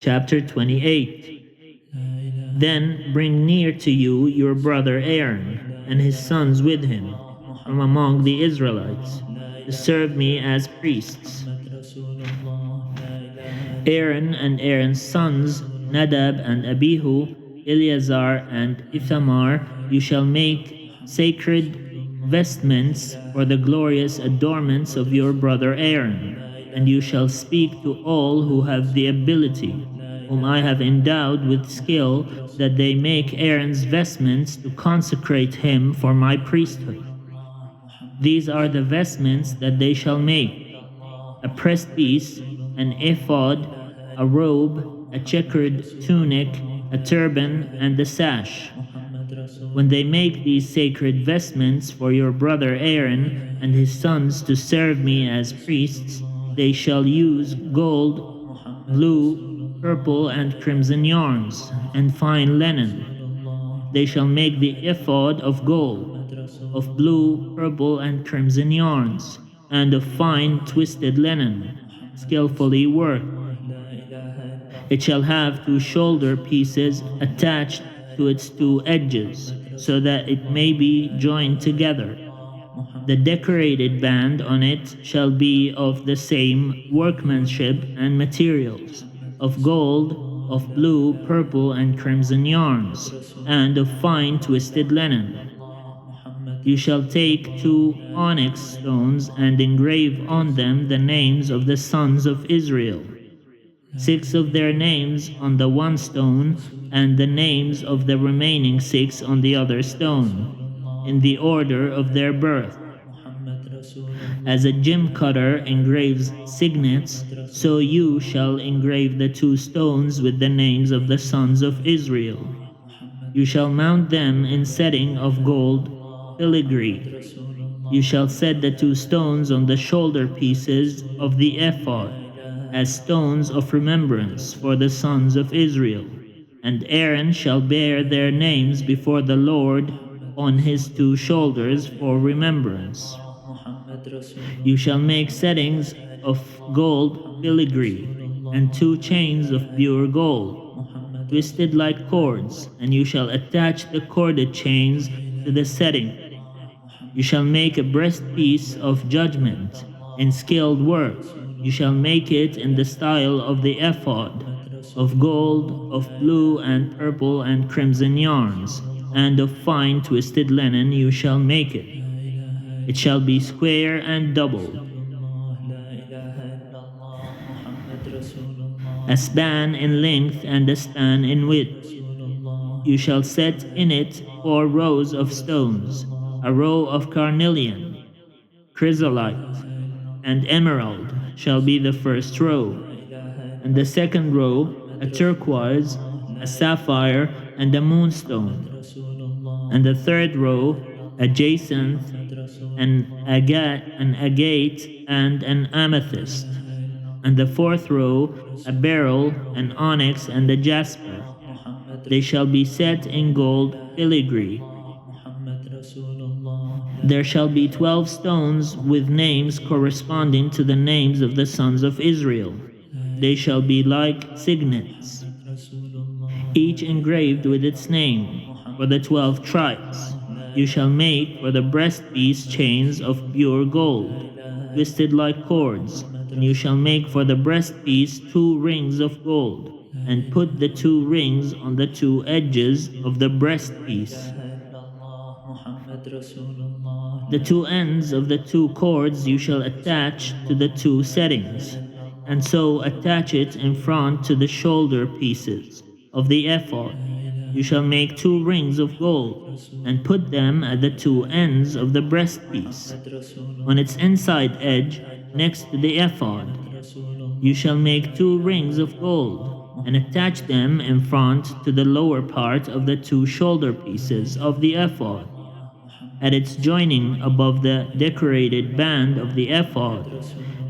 Chapter 28. Then bring near to you your brother Aaron and his sons with him from among the Israelites to serve me as priests. Aaron and Aaron's sons, Nadab and Abihu, Eleazar and Ithamar, you shall make sacred vestments for the glorious adornments of your brother Aaron, and you shall speak to all who have the ability, whom I have endowed with skill, that they make Aaron's vestments to consecrate him for my priesthood. These are the vestments that they shall make: a breastpiece, an ephod, a robe, a checkered tunic, a turban, and a sash. When they make these sacred vestments for your brother Aaron and his sons to serve me as priests, they shall use gold, blue, purple, and crimson yarns, and fine linen. They shall make the ephod of gold, of blue, purple, and crimson yarns, and of fine twisted linen, skillfully worked. It shall have 2 shoulder pieces attached to its 2 edges, so that it may be joined together. The decorated band on it shall be of the same workmanship and materials, of gold, of blue, purple, and crimson yarns, and of fine twisted linen. You shall take 2 onyx stones and engrave on them the names of the sons of Israel, 6 of their names on the one stone, and the names of the remaining 6 on the other stone, in the order of their birth. As a gem cutter engraves signets, so you shall engrave the 2 stones with the names of the sons of Israel. You shall mount them in setting of gold filigree. You shall set the 2 stones on the shoulder pieces of the ephod, as stones of remembrance for the sons of Israel, and Aaron shall bear their names before the Lord on his 2 shoulders for remembrance. You shall make settings of gold filigree, and 2 chains of pure gold, twisted like cords, and you shall attach the corded chains to the setting. You shall make a breastpiece of judgment in skilled work. You shall make it in the style of the ephod, of gold, of blue and purple and crimson yarns, and of fine twisted linen you shall make it. It shall be square and doubled, a span in length and a span in width. You shall set in it 4 rows of stones, a row of carnelian, chrysolite, and emerald shall be the first row, and the second row a turquoise, a sapphire, and a moonstone, and the third row a jacinth, an agate, and an amethyst, and the fourth row a beryl, an onyx, and a jasper. They shall be set in gold filigree. There shall be 12 stones with names corresponding to the names of the sons of Israel. They shall be like signets, each engraved with its name, for the 12 tribes. You shall make for the breastpiece chains of pure gold, twisted like cords, and you shall make for the breastpiece 2 rings of gold, and put the 2 rings on the 2 edges of the breastpiece. The 2 ends of the 2 cords you shall attach to the 2 settings, and so attach it in front to the shoulder pieces of the ephod. You shall make 2 rings of gold, and put them at the 2 ends of the breastpiece, on its inside edge next to the ephod. You shall make 2 rings of gold, and attach them in front to the lower part of the 2 shoulder pieces of the ephod. At its joining above the decorated band of the ephod,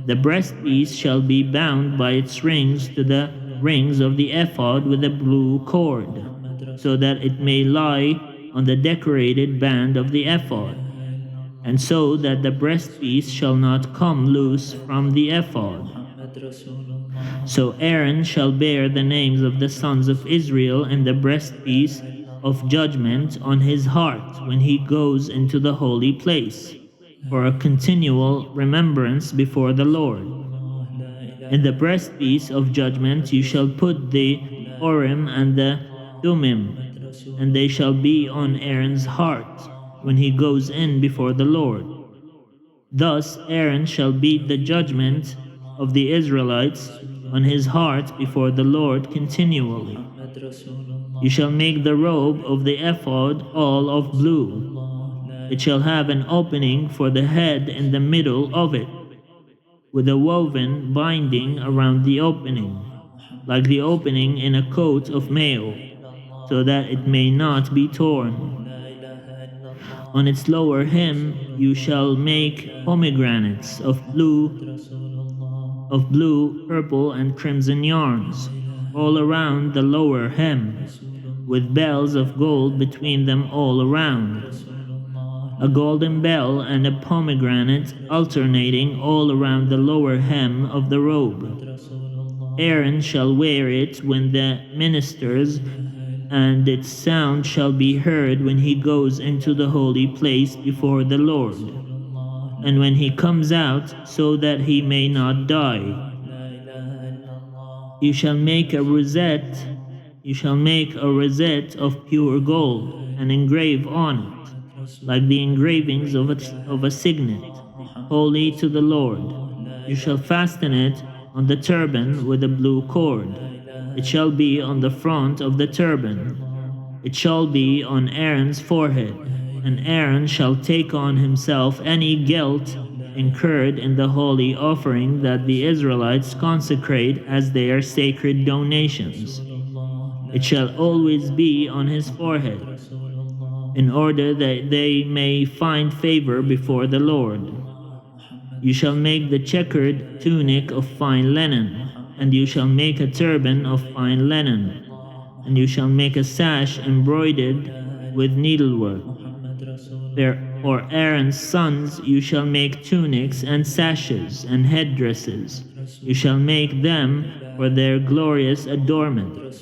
the breastpiece shall be bound by its rings to the rings of the ephod with a blue cord, so that it may lie on the decorated band of the ephod, and so that the breastpiece shall not come loose from the ephod. So Aaron shall bear the names of the sons of Israel in the breastpiece of judgment on his heart when he goes into the holy place, for a continual remembrance before the Lord. In the breastpiece of judgment you shall put the Urim and the Thummim, and they shall be on Aaron's heart when he goes in before the Lord. Thus Aaron shall beat the judgment of the Israelites on his heart before the Lord continually. You shall make the robe of the ephod all of blue. It shall have an opening for the head in the middle of it, with a woven binding around the opening, like the opening in a coat of mail, so that it may not be torn. On its lower hem you shall make pomegranates of blue, purple, and crimson yarns, all around the lower hem, with bells of gold between them all around. A golden bell and a pomegranate alternating all around the lower hem of the robe. Aaron shall wear it when the ministers, and its sound shall be heard when he goes into the holy place before the Lord, and when he comes out, so that he may not die. You shall make a rosette of pure gold, and engrave on it, like the engravings of a signet, holy to the Lord. You shall fasten it on the turban with a blue cord. It shall be on the front of the turban. It shall be on Aaron's forehead, and Aaron shall take on himself any guilt incurred in the holy offering that the Israelites consecrate as their sacred donations. It shall always be on his forehead, in order that they may find favor before the Lord. You shall make the checkered tunic of fine linen, and you shall make a turban of fine linen, and you shall make a sash embroidered with needlework. For Aaron's sons you shall make tunics and sashes and headdresses. You shall make them for their glorious adornment.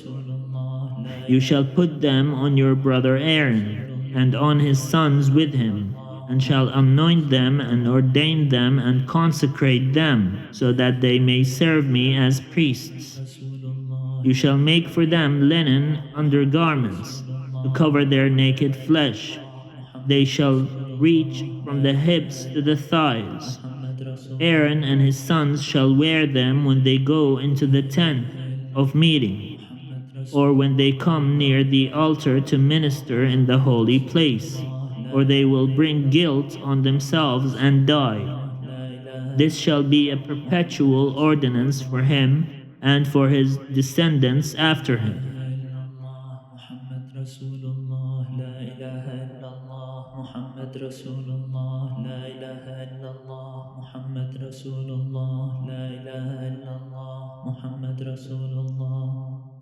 You shall put them on your brother Aaron, and on his sons with him, and shall anoint them and ordain them and consecrate them, so that they may serve me as priests. You shall make for them linen undergarments to cover their naked flesh. They shall reach from the hips to the thighs. Aaron and his sons shall wear them when they go into the tent of meeting, or when they come near the altar to minister in the holy place, or they will bring guilt on themselves and die. This shall be a perpetual ordinance for him and for his descendants after him.